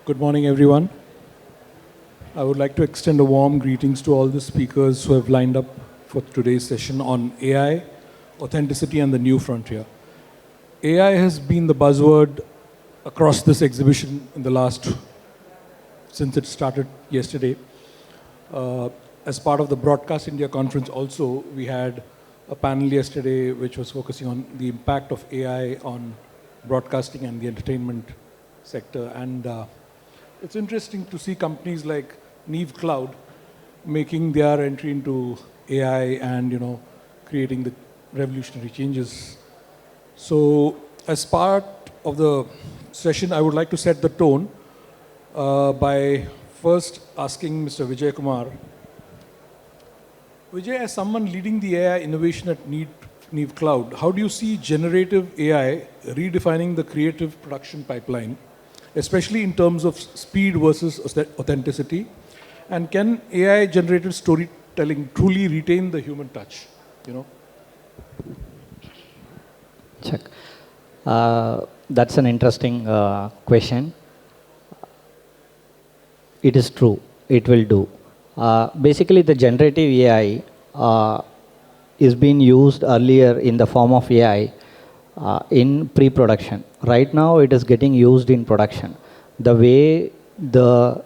Good morning, everyone. I would like to extend a warm greetings to all the speakers who have lined up for today's session on AI, authenticity, and the new frontier. AI has been the buzzword across this exhibition since it started yesterday. As part of the Broadcast India conference also, we had a panel yesterday which was focusing on the impact of AI on broadcasting and the entertainment sector. And it's interesting to see companies like Neve Cloud making their entry into AI and creating the revolutionary changes. So as part of the session, I would like to set the tone by first asking Mr. Vijay Kumar. Vijay, as someone leading the AI innovation at Neve Cloud, how do you see generative AI redefining the creative production pipeline, especially in terms of speed versus authenticity? And can AI-generated storytelling truly retain the human touch? Check. That's an interesting question. It is true. It will do. Basically, the generative AI is being used earlier in the form of AI in pre-production. Right now, it is getting used in production. The way the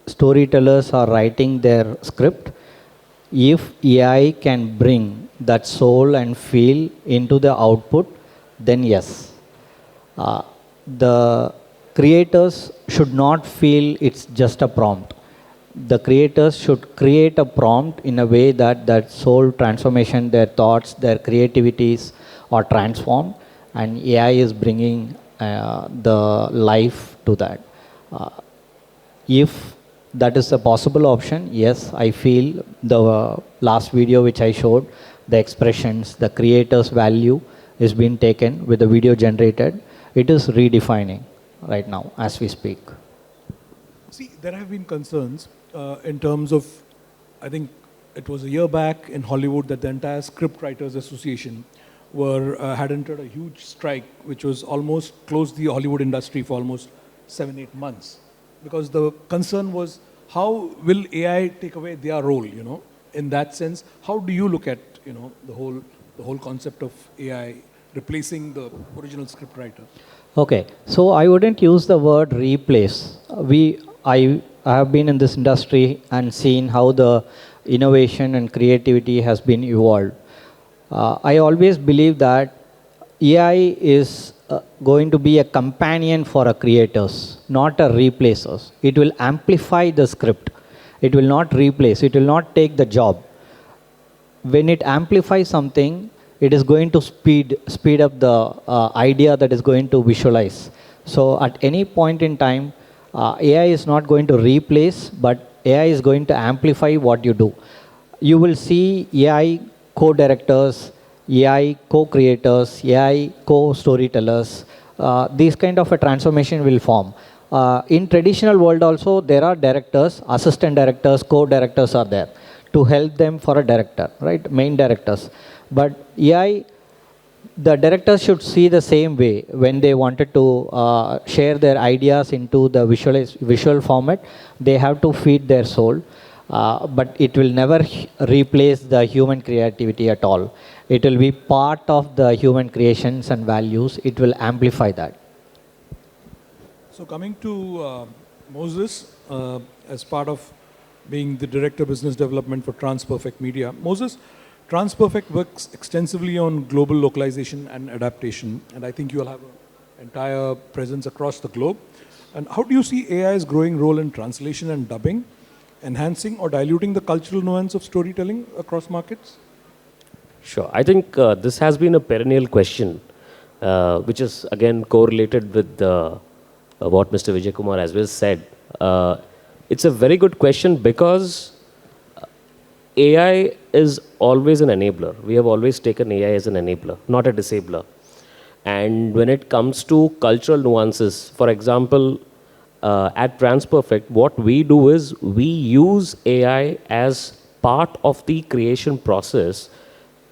storytellers are writing their script, if AI can bring that soul and feel into the output, then yes. The creators should not feel it's just a prompt. The creators should create a prompt in a way that soul transformation, their thoughts, their creativities are transformed, and AI is bringing the life to that. If that is a possible option, yes, I feel the last video which I showed, the expressions, the creator's value is being taken with the video generated. It is redefining right now as we speak. See, there have been concerns in terms of, I think it was a year back in Hollywood that the entire Script Writers Association had entered a huge strike, which was almost closed the Hollywood industry for almost 7-8 months. Because the concern was, how will AI take away their role, In that sense, how do you look at, the whole concept of AI replacing the original script writer? Okay, so I wouldn't use the word replace. I have been in this industry and seen how the innovation and creativity has been evolved. I always believe that AI is going to be a companion for our creators, not a replacer. It will amplify the script. It will not replace. It will not take the job. When it amplifies something, it is going to speed up the idea that is going to visualize. So at any point in time, AI is not going to replace, but AI is going to amplify what you do. You will see AI co-directors, AI co-creators, AI co-storytellers. These kind of a transformation will form. In traditional world also, there are directors, assistant directors, co-directors are there to help them for a director, right? Main directors. But AI, the directors should see the same way when they wanted to share their ideas into the visual format. They have to feed their soul. But it will never replace the human creativity at all. It will be part of the human creations and values. It will amplify that. So coming to Moses, as part of being the Director of Business Development for TransPerfect Media. Moses, TransPerfect works extensively on global localization and adaptation, and I think you'll have an entire presence across the globe. And how do you see AI's growing role in translation and dubbing, enhancing or diluting the cultural nuance of storytelling across markets? Sure. I think this has been a perennial question, which is again correlated with what Mr. Vijay Kumar as well said. It's a very good question because AI is always an enabler. We have always taken AI as an enabler, not a disabler. And when it comes to cultural nuances, for example, at TransPerfect, what we do is we use AI as part of the creation process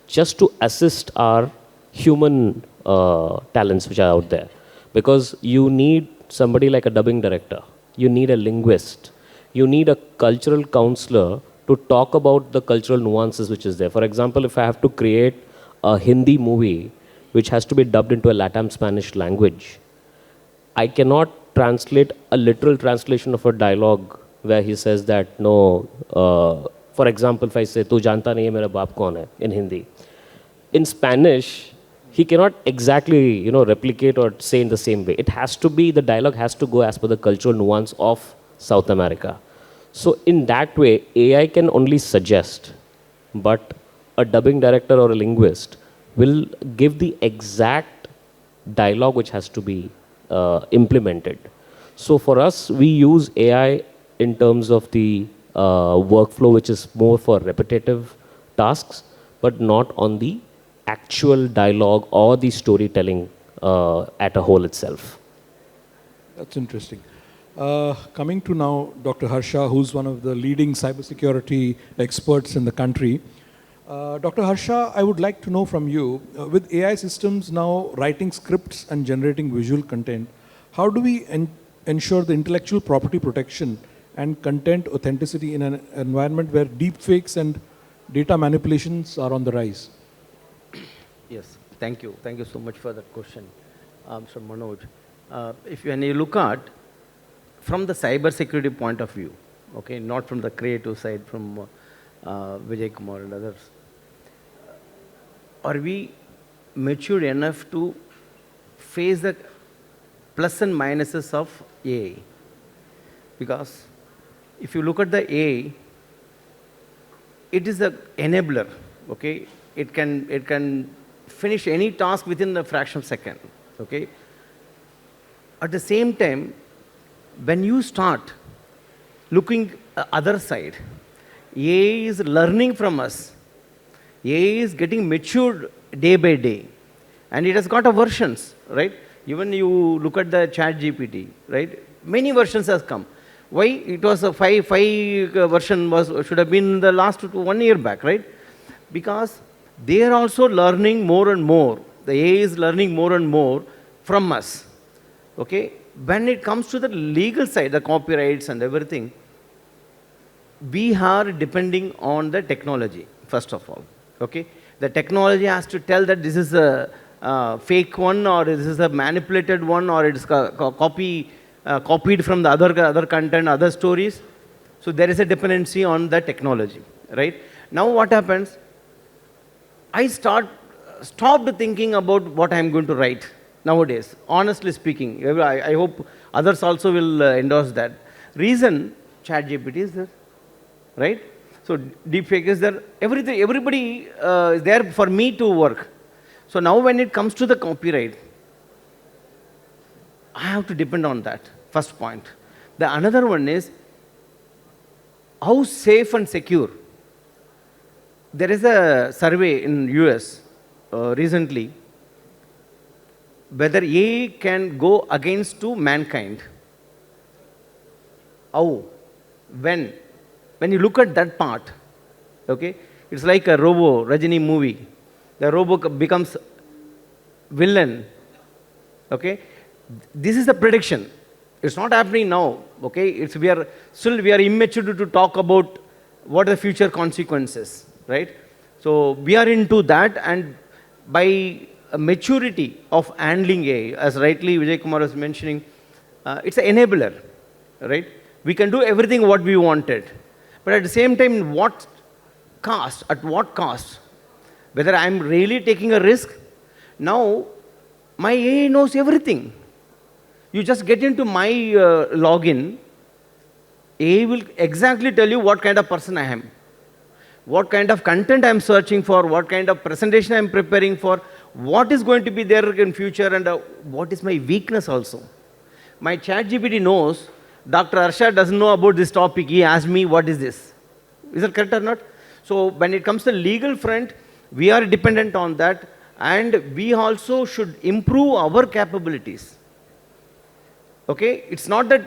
just to assist our human talents which are out there. Because you need somebody like a dubbing director you need a linguist, you need a cultural counselor to talk about the cultural nuances which is there. For example, if I have to create a Hindi movie which has to be dubbed into a Latam Spanish language, I cannot translate a literal translation of a dialogue where he says that, no, for example, if I say, Tu janta nahi hai mera baap kaun hai, in Hindi. In Spanish, he cannot exactly, replicate or say in the same way. It has to be, the dialogue has to go as per the cultural nuance of South America. So in that way, AI can only suggest, but a dubbing director or a linguist will give the exact dialogue which has to be implemented. So for us, we use AI in terms of the workflow, which is more for repetitive tasks, but not on the actual dialogue or the storytelling at a whole itself. That's interesting. Coming to now Dr. Harsha, who's one of the leading cybersecurity experts in the country. Dr. Harsha, I would like to know from you, with AI systems now writing scripts and generating visual content, how do we ensure the intellectual property protection and content authenticity in an environment where deepfakes and data manipulations are on the rise? Yes, thank you. Thank you so much for that question, Mr. Manoj. When you look at from the cyber security point of view, okay, not from the creative side, from Vijay Kumar and others, are we matured enough to face the plus and minuses of AI? Because if you look at the AI, it is an enabler, okay? It can finish any task within a fraction of a second, okay? At the same time, when you start looking other side, AI is learning from us. AI is getting matured day by day. And it has got a versions, right? Even you look at the ChatGPT, right? Many versions has come. Why? It was a five version should have been the last 1 year back, right? Because they are also learning more and more. The AI is learning more and more from us. Okay? When it comes to the legal side, the copyrights and everything, we are depending on the technology, first of all. Okay? The technology has to tell that this is a fake one, or this is a manipulated one, or it's copied from the other content, other stories. So there is a dependency on the technology, right? Now what happens? I stopped thinking about what I'm going to write nowadays, honestly speaking. I hope others also will endorse that. Reason, ChatGPT is there, right? So deepfake is there. Everybody is there for me to work. So now when it comes to the copyright, I have to depend on that, first point. The another one is how safe and secure. There is a survey in US recently whether AI can go against to mankind. How? When you look at that part, okay, it's like a Robo, Rajini movie. The Robo becomes villain, okay. This is the prediction. It's not happening now, okay. We are immature to talk about what are the future consequences, right? So we are into that, and by a maturity of handling AI, as rightly Vijay Kumar was mentioning, it's an enabler, right? We can do everything what we wanted, but at the same time, at what cost? Whether I'm really taking a risk. Now, my AI knows everything. You just get into my login, AI will exactly tell you what kind of person I am, what kind of content I'm searching for, what kind of presentation I'm preparing for, what is going to be there in future, and what is my weakness also. My ChatGPT knows, Dr. Harsha doesn't know about this topic, he asked me, what is this? Is that correct or not? So when it comes to legal front, we are dependent on that, and we also should improve our capabilities. Okay, it's not that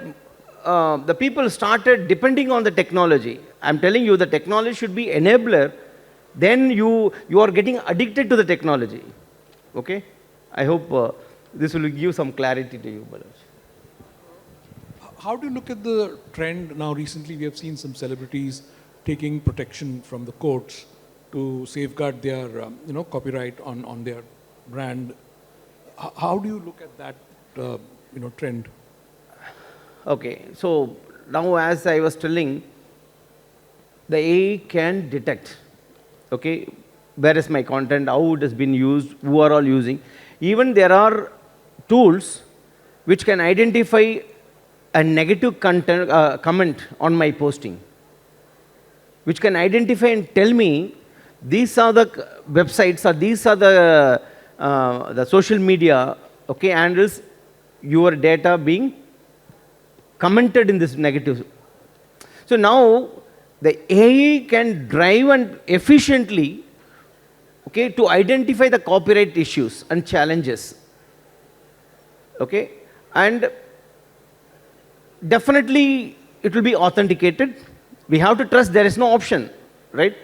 the people started depending on the technology. I'm telling you, the technology should be enabler. Then you are getting addicted to the technology. Okay, I hope this will give some clarity to you, Balaj. how do you look at the trend now? Recently, we have seen some celebrities taking protection from the courts to safeguard their, copyright on their brand. How do you look at that, trend? Okay, so now as I was telling, the AI can detect, okay, where is my content, how it has been used, who are all using. Even there are tools which can identify a negative content, comment on my posting, which can identify and tell me these are the websites or these are the social media, okay, handles your data being commented in this negative. So now the AI can drive and efficiently, okay, to identify the copyright issues and challenges, okay, and definitely it will be authenticated. We have to trust, there is no option, right?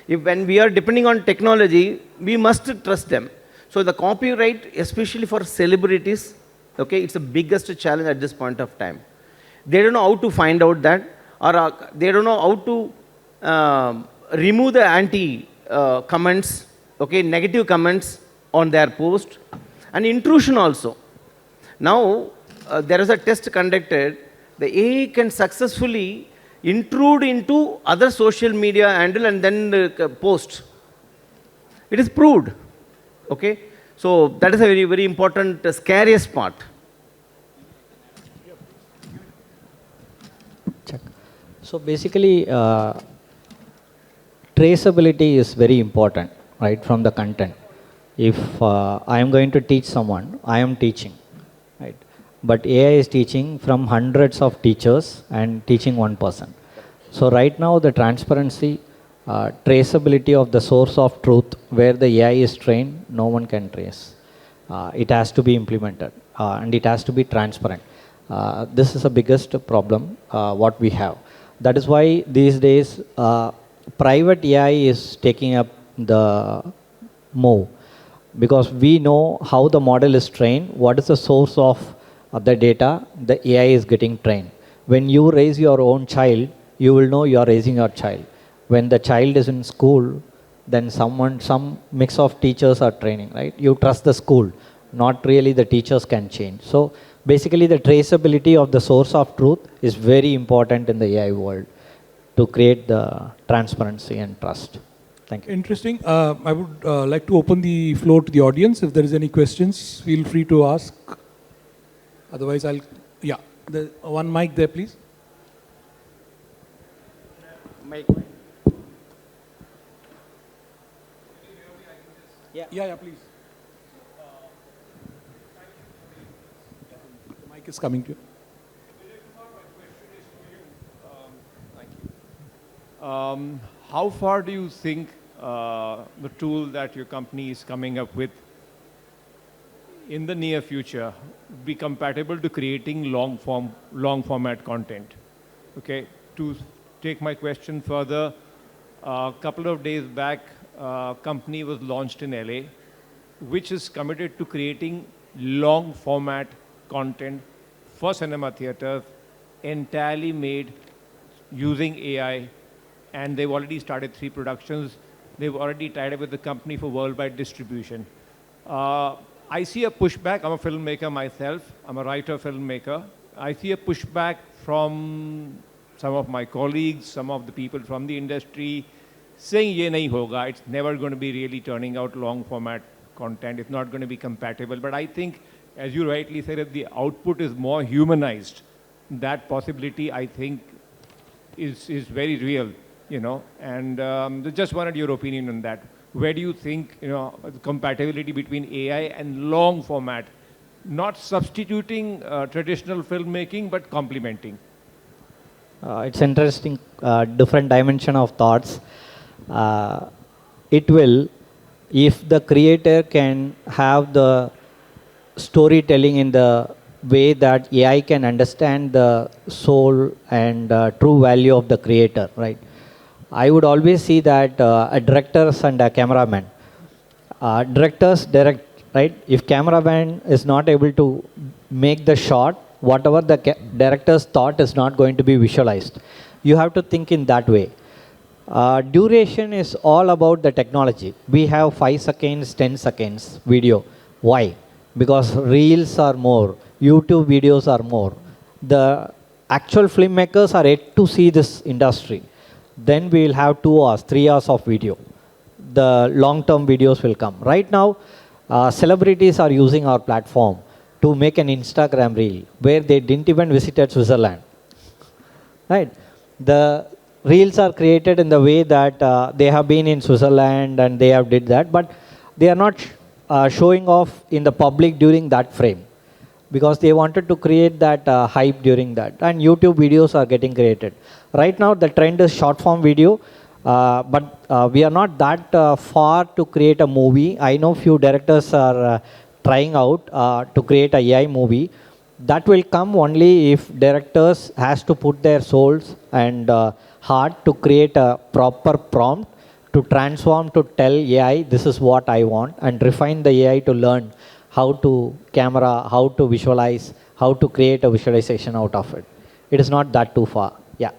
If when we are depending on technology, we must trust them. So the copyright, especially for celebrities, okay, it's the biggest challenge at this point of time. They don't know how to find out that, or they don't know how to remove the anti comments, okay, negative comments on their post, and intrusion also. Now, there is a test conducted. The AI can successfully intrude into other social media handle and then post. It is proved. Okay? So that is a very, very important, scariest part. Check. So basically, traceability is very important, right, from the content. If I am going to teach someone, I am teaching, right? But AI is teaching from hundreds of teachers and teaching one person. So right now, the transparency, traceability of the source of truth where the AI is trained, no one can trace. It has to be implemented and it has to be transparent. This is the biggest problem what we have. That is why these days private AI is taking up the move, because we know how the model is trained, what is the source of the data the AI is getting trained. When you raise your own child, you will know you are raising your child. When the child is in school, then some mix of teachers are training, right? You trust the school, not really the teachers can change. So basically the traceability of the source of truth is very important in the AI world to create the transparency and trust. Thank you. Interesting. I would like to open the floor to the audience. If there is any questions, feel free to ask. Otherwise, yeah, the one mic there, please. Mic. Yeah, please. The mic is coming to you. How far do you think the tool that your company is coming up with in the near future be compatible to creating long format content? Okay, to take my question further, a couple of days back, a company was launched in LA, which is committed to creating long format content for cinema theaters, entirely made using AI, and they've already started 3 productions. They've already tied up with the company for worldwide distribution. I see a pushback. I'm a filmmaker myself. I'm a writer filmmaker. I see a pushback from some of my colleagues, some of the people from the industry, saying ye nahi hoga. It's never going to be really turning out long format content. It's not going to be compatible. But I think, as you rightly said, if the output is more humanized, that possibility, I think, is very real, you know. And just wanted your opinion on that. Where do you think, you know, the compatibility between AI and long format, not substituting traditional filmmaking, but complementing? It's interesting, different dimension of thoughts. It will, if the creator can have the storytelling in the way that AI can understand the soul and true value of the creator, right? I would always see that a directors and a cameraman. Directors direct, right? If cameraman is not able to make the shot whatever the director's thought is not going to be visualized. You have to think in that way. Duration is all about the technology. We have 5 seconds, 10 seconds video. Why? Because reels are more, YouTube videos are more. The actual filmmakers are yet to see this industry. Then we will have 2 hours, 3 hours of video. The long-term videos will come. Right now, celebrities are using our platform to make an Instagram reel where they didn't even visit Switzerland. Right? The reels are created in the way that they have been in Switzerland and they have did that, but they are not showing off in the public during that frame because they wanted to create that hype during that. And YouTube videos are getting created. Right now, the trend is short form video, but we are not that far to create a movie. I know few directors are trying out to create a AI movie. That will come only if directors has to put their souls and heart to create a proper prompt to transform to tell AI this is what I want and refine the AI to learn how to camera, how to visualize, how to create a visualization out of it. It is not that too far. Yeah.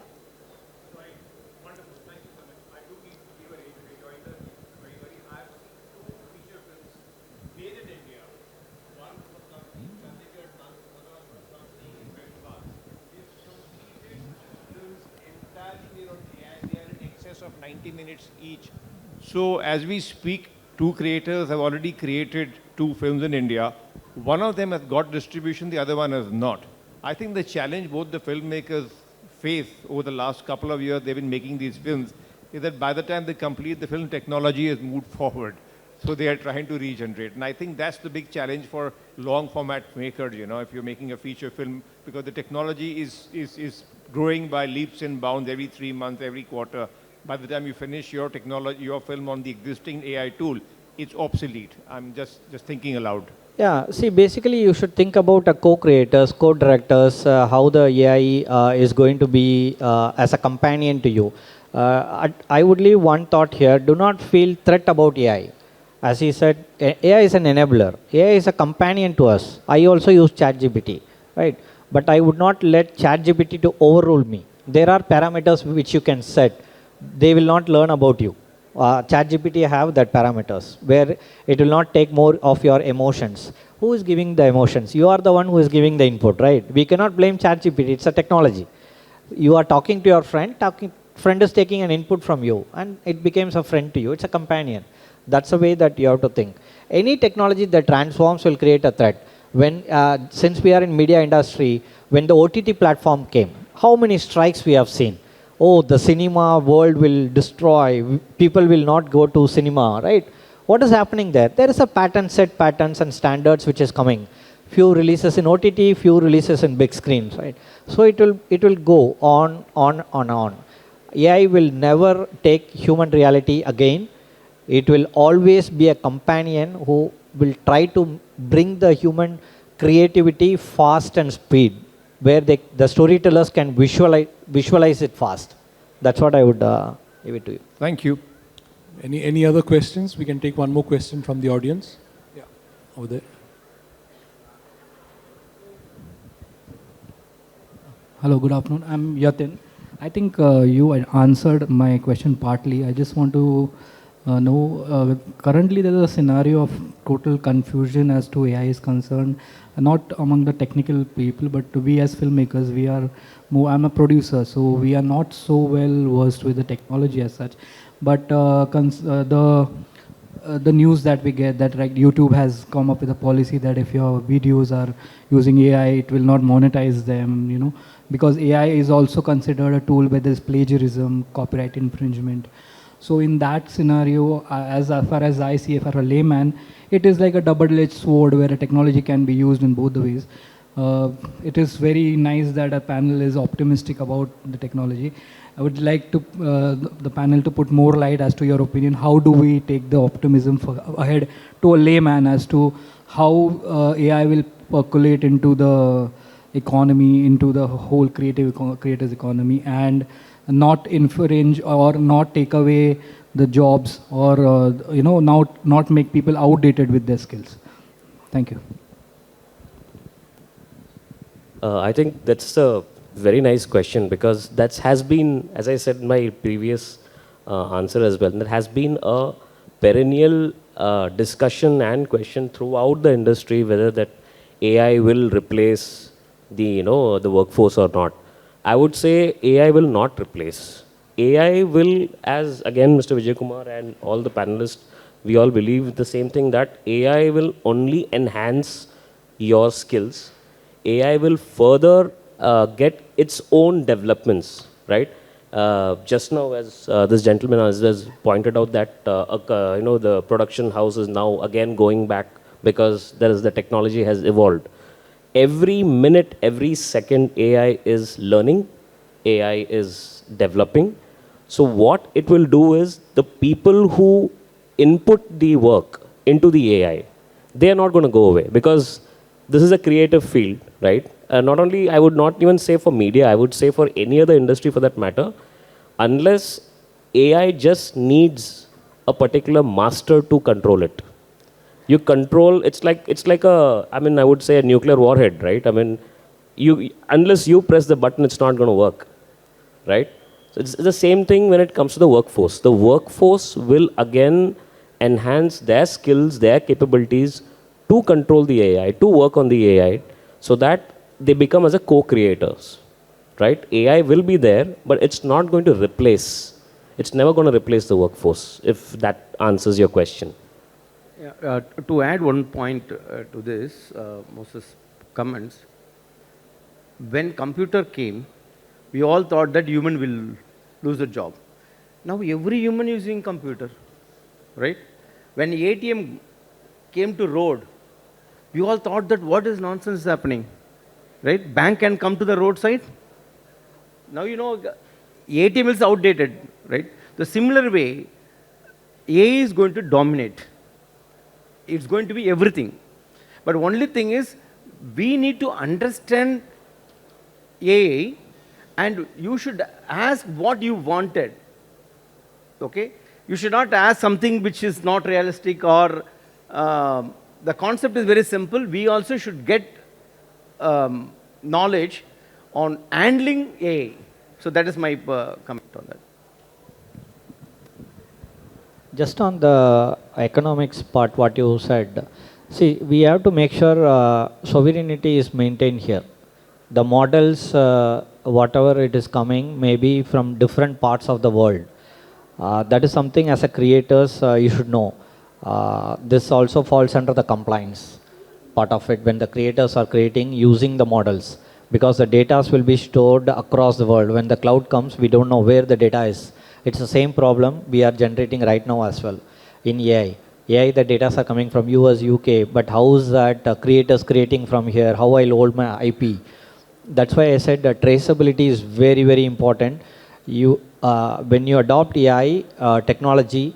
They are in excess of 90 minutes each. So as we speak, 2 creators have already created 2 films in India. One of them has got distribution, the other one has not. I think the challenge both the filmmakers face over the last couple of years they've been making these films is that by the time they complete the film, technology has moved forward. So they are trying to regenerate. And I think that's the big challenge for long format makers, you know, if you're making a feature film, because the technology is growing by leaps and bounds every 3 months, every quarter. By the time you finish your technology, your film on the existing AI tool, it's obsolete. I'm just thinking aloud. Yeah, see, basically you should think about co-creators, co-directors, how the AI is going to be as a companion to you. I would leave one thought here. Do not feel threat about AI. As he said, AI is an enabler. AI is a companion to us. I also use ChatGPT, right? But I would not let ChatGPT to overrule me. There are parameters which you can set. They will not learn about you. ChatGPT have that parameters where it will not take more of your emotions. Who is giving the emotions? You are the one who is giving the input, right? We cannot blame ChatGPT. It's a technology. You are talking to your friend. Friend is taking an input from you, and it becomes a friend to you. It's a companion. That's the way that you have to think. Any technology that transforms will create a threat. When since we are in media industry, when the OTT platform came, how many strikes we have seen? Oh, the cinema world will destroy. People will not go to cinema, right? What is happening there? There is a set patterns and standards which is coming. Few releases in OTT, few releases in big screens, right? So it will go on. AI will never take human reality again. It will always be a companion who will try to bring the human creativity fast and speed, where the storytellers can visualize it fast. That's what I would give it to you. Thank you. Any other questions? We can take one more question from the audience. Yeah, over there. Hello, good afternoon. I'm Yatin. I think you answered my question partly. I just want to know, currently there is a scenario of total confusion as to AI is concerned, not among the technical people, but we as filmmakers, we are more, I'm a producer, so we are not so well versed with the technology as such. But the news that we get that like YouTube has come up with a policy that if your videos are using AI, it will not monetize them, you know, because AI is also considered a tool where there's plagiarism, copyright infringement. So in that scenario, as far as I see, for a layman, it is like a double-edged sword where a technology can be used in both the ways. It is very nice that a panel is optimistic about the technology. I would like to the panel to put more light as to your opinion. How do we take the optimism ahead to a layman as to how AI will percolate into the economy, into the whole creators economy, and not infringe or not take away the jobs, or you know, not make people outdated with their skills. Thank you. I think that's a very nice question because that has been, as I said in my previous answer as well, that has been a perennial discussion and question throughout the industry whether that AI will replace the workforce or not. I would say AI will not replace. AI will, as again Mr. Vijay Kumar and all the panelists, we all believe the same thing, that AI will only enhance your skills. AI will further get its own developments, right? Just now, as this gentleman has pointed out, that the production house is now again going back because the technology has evolved. Every minute, every second, AI is learning, AI is developing. So what it will do is the people who input the work into the AI, they are not going to go away because this is a creative field, right? Not only, I would not even say for media, I would say for any other industry for that matter, unless AI just needs a particular master to control it. You control, it's like a, I would say a nuclear warhead, right? Unless you press the button, it's not going to work, right? So it's the same thing when it comes to the workforce. The workforce will again enhance their skills, their capabilities to control the AI, to work on the AI, so that they become as a co-creators, right? AI will be there, but it's not going to replace. It's never going to replace the workforce, if that answers your question. Yeah, to add one point to this, Moses' comments, when computer came, we all thought that human will lose the job. Now every human is using computer, right? When ATM came to road, we all thought that what is nonsense is happening, right? Bank can come to the roadside. Now ATM is outdated, right? The similar way, AI is going to dominate. It's going to be everything. But only thing is, we need to understand AI, and you should ask what you wanted. Okay? You should not ask something which is not realistic, or the concept is very simple. We also should get knowledge on handling AI. So that is my comment on that. Just on the economics part, what you said, see, we have to make sure sovereignty is maintained here. The models, whatever it is coming, may be from different parts of the world. That is something as a creators you should know. This also falls under the compliance part of it when the creators are creating using the models, because the data will be stored across the world. When the cloud comes, we don't know where the data is. It's the same problem we are generating right now as well in AI. AI, the data are coming from US, UK, but how is that creators creating from here? How I'll hold my IP? That's why I said that traceability is very, very important. When you adopt AI technology,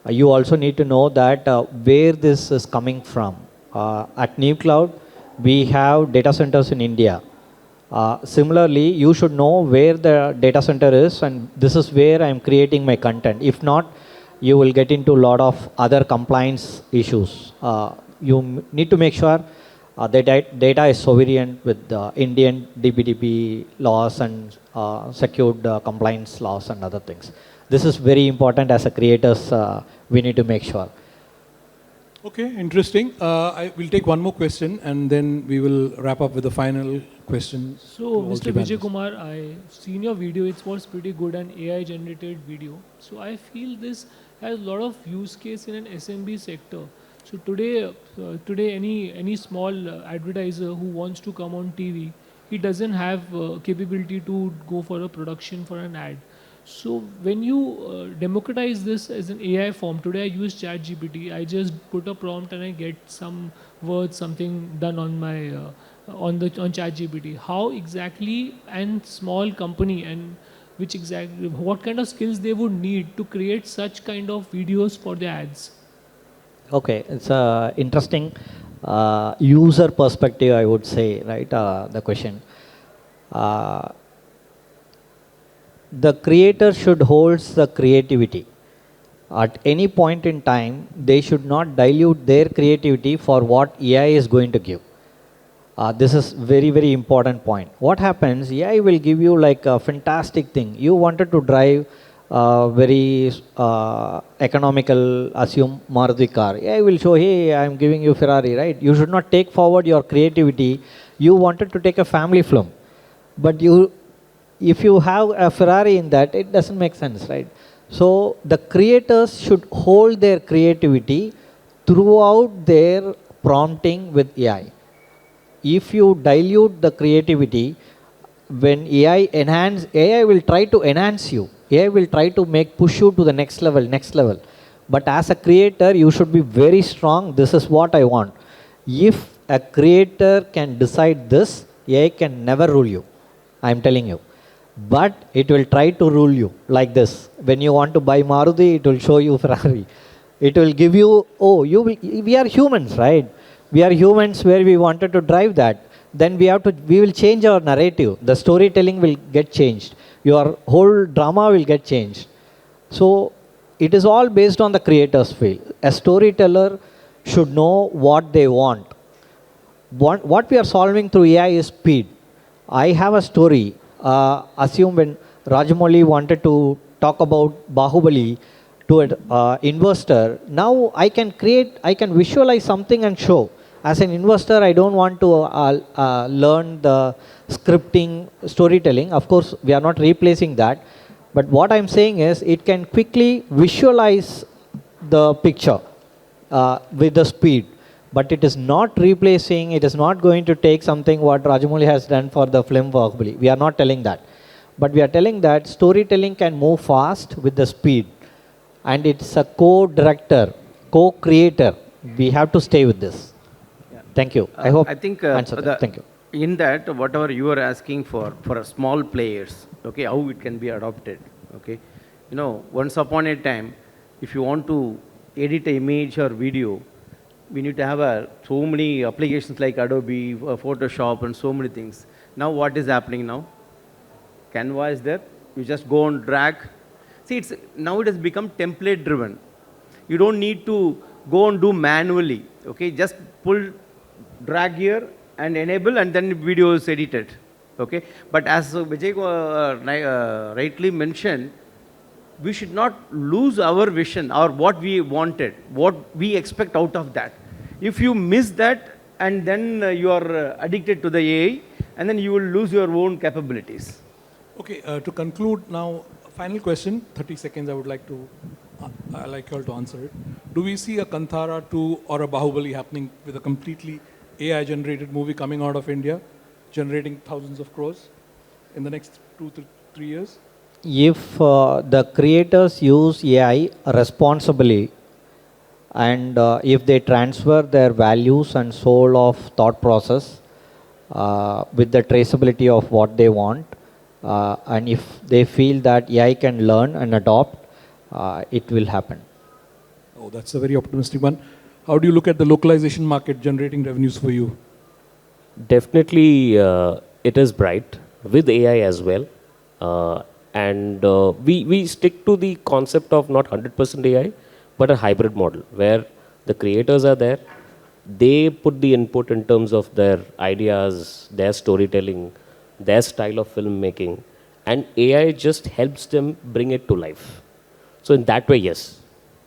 you also need to know that where this is coming from. At New Cloud, we have data centers in India. Similarly, you should know where the data center is, and this is where I'm creating my content. If not, you will get into a lot of other compliance issues. You need to make sure the data is sovereign with the Indian DPDP laws and secured compliance laws and other things. This is very important as a creators. We need to make sure. Okay, interesting. I will take one more question and then we will wrap up with the final question. So, Mr. Vijay Kumar, I seen your video. It was pretty good, an AI generated video. So I feel this has a lot of use case in an SMB sector. So today any small advertiser who wants to come on TV, he doesn't have capability to go for a production for an ad. So when you democratize this as an AI form, today I use ChatGPT. I just put a prompt and I get some words, something done on my on ChatGPT. How exactly and small company and what kind of skills they would need to create such kind of videos for the ads? Okay, it's a interesting user perspective, I would say, right? The question. The creator should hold the creativity. At any point in time, they should not dilute their creativity for what AI is going to give. This is very, very important point. What happens, AI will give you like a fantastic thing. You wanted to drive very economical, assume Maruti car. AI will show, hey, I'm giving you Ferrari, right? You should not take forward your creativity. You wanted to take a family film. But if you have a Ferrari in that, it doesn't make sense, right? So the creators should hold their creativity throughout their prompting with AI. If you dilute the creativity, when AI will try to enhance you. AI will try to push you to the next level. But as a creator, you should be very strong. This is what I want. If a creator can decide this, AI can never rule you. I'm telling you. But it will try to rule you like this. When you want to buy Maruti, it will show you Ferrari. It will give you, we are humans, right? We are humans where we wanted to drive that. Then we will change our narrative. The storytelling will get changed. Your whole drama will get changed. So it is all based on the creator's feel. A storyteller should know what they want. What we are solving through AI is speed. I have a story. Assume when Rajamouli wanted to talk about Bahubali to an investor, now I can visualize something and show. As an investor, I don't want to learn the scripting, storytelling. Of course, we are not replacing that. But what I'm saying is it can quickly visualize the picture with the speed. But it is not replacing, it is not going to take something what Rajamouli has done for the film Bahubali. We are not telling that. But we are telling that storytelling can move fast with the speed. And it's a co-director, co-creator. We have to stay with this. Thank you. I hope I think answered that. Thank you. in that, whatever you are asking for small players, okay, how it can be adopted, okay. You know, once upon a time, if you want to edit an image or video, we need to have so many applications like Adobe, Photoshop, and so many things. Now, what is happening now? Canva is there. You just go and drag. See, now it has become template driven. You don't need to go and do manually. Okay, just pull, drag here, and enable, and then video is edited. Okay, but as Vijay rightly mentioned, we should not lose our vision or what we wanted, what we expect out of that. If you miss that, and then you are addicted to the AI, and then you will lose your own capabilities. Okay, to conclude now, final question, 30 seconds, I would like you all to answer it. Do we see a Kanthara 2 or a Bahubali happening with a completely AI-generated movie coming out of India, generating thousands of crores in the next 2 to 3 years? If the creators use AI responsibly, and if they transfer their values and soul of thought process with the traceability of what they want, and if they feel that AI can learn and adopt, it will happen. Oh, that's a very optimistic one. How do you look at the localization market generating revenues for you? Definitely, it is bright with AI as well. And we stick to the concept of not 100% AI, but a hybrid model where the creators are there. They put the input in terms of their ideas, their storytelling, their style of filmmaking, and AI just helps them bring it to life. So in that way, yes.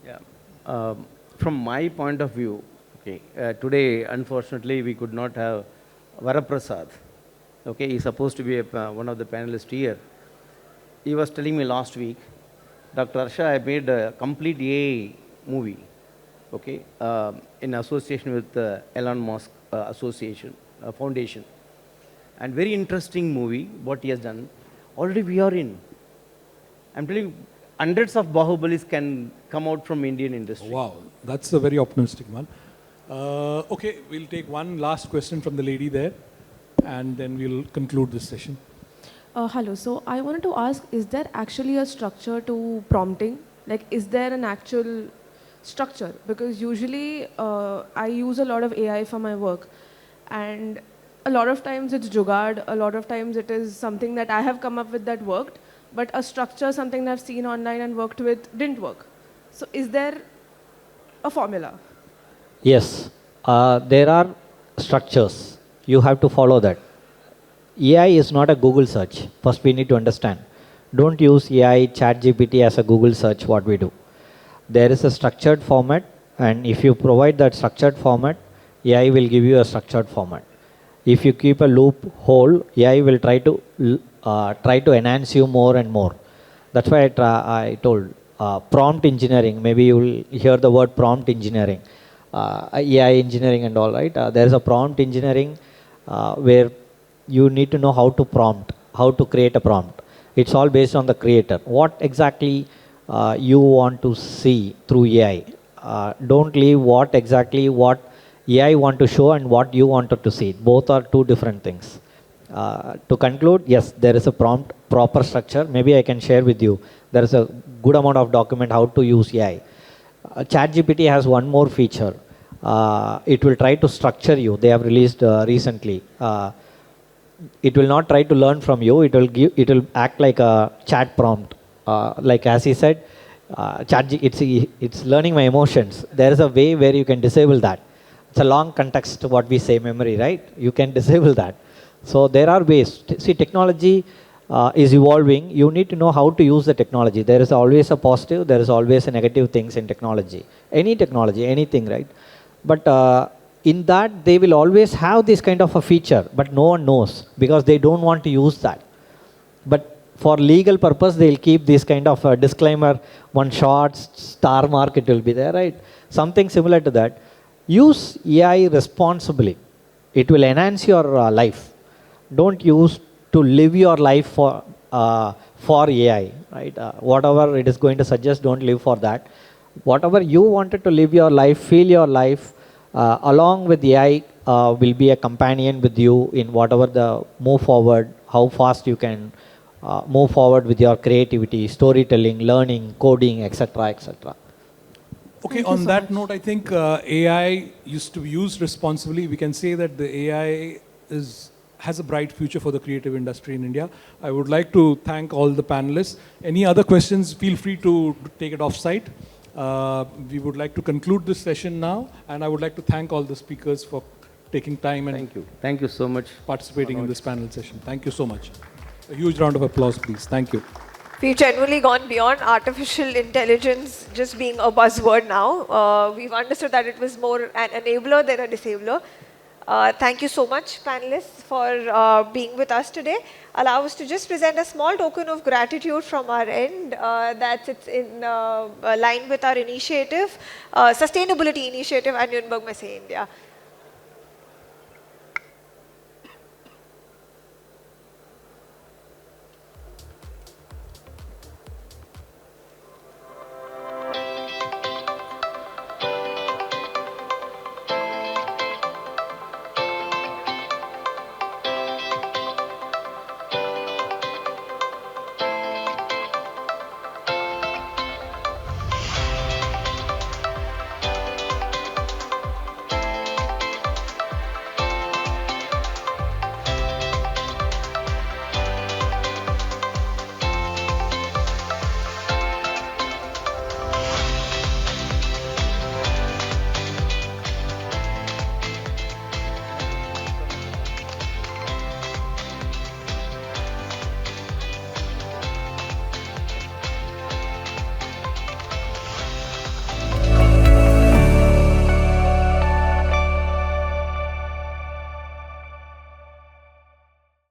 Yeah. From my point of view, okay, today, unfortunately, we could not have Varaprasad. Okay, he's supposed to be one of the panelists here. He was telling me last week, Dr. Harsha, I made a complete AI movie, okay, in association with Elon Musk Foundation. And very interesting movie, what he has done. Already we are in. I'm telling you, hundreds of Bahubalis can come out from Indian industry. Wow, that's a very optimistic one. Okay, we'll take one last question from the lady there, and then we'll conclude this session. Hello. So I wanted to ask, is there actually a structure to prompting? Like, is there an actual structure? Because usually I use a lot of AI for my work, and a lot of times it's jugaad, a lot of times it is something that I have come up with that worked, but a structure, something that I've seen online and worked with, didn't work. So is there a formula? Yes, there are structures. you have to follow that. AI is not a Google search. First, we need to understand. Don't use AI, ChatGPT as a Google search, what we do. There is a structured format, and if you provide that structured format, AI will give you a structured format. If you keep a loophole, AI will try to enhance you more and more. That's why I told prompt engineering. Maybe you will hear the word prompt engineering, AI engineering and all, right? There is a prompt engineering where you need to know how to prompt, how to create a prompt. It's all based on the creator. What exactly you want to see through AI. Don't leave what AI want to show and what you wanted to see. Both are two different things. To conclude, yes, there is a prompt, proper structure. Maybe I can share with you. There is a good amount of document how to use AI. ChatGPT has one more feature. It will try to structure you. They have released recently. It will not try to learn from you. It will act like a chat prompt. Like as he said, it's learning my emotions. There is a way where you can disable that. It's a long context, what we say, memory, right? You can disable that. So there are ways. See, technology is evolving. You need to know how to use the technology. There is always a positive, there is always a negative things in technology. Any technology, anything, right? But in that, they will always have this kind of a feature, but no one knows because they don't want to use that. But for legal purpose, they'll keep this kind of a disclaimer, one short star mark, it will be there, right? Something similar to that. Use AI responsibly. It will enhance your life. Don't use to live your life for AI, right? Whatever it is going to suggest, don't live for that. Whatever you wanted to live your life, feel your life, along with AI will be a companion with you in whatever the move forward, how fast you can move forward with your creativity, storytelling, learning, coding, etc., etc. Okay, on that note, I think AI used to be used responsibly. We can say that the AI has a bright future for the creative industry in India. I would like to thank all the panelists. Any other questions, feel free to take it off-site. We would like to conclude this session now, and I would like to thank all the speakers for taking time and Thank you so much. Participating in this panel session. Thank you so much. A huge round of applause, please. Thank you. We've genuinely gone beyond artificial intelligence just being a buzzword now. We've understood that it was more an enabler than a disabler. Thank you so much, panelists, for being with us today. Allow us to just present a small token of gratitude from our end that it's in line with our initiative, sustainability initiative at Nürnberg Messe India.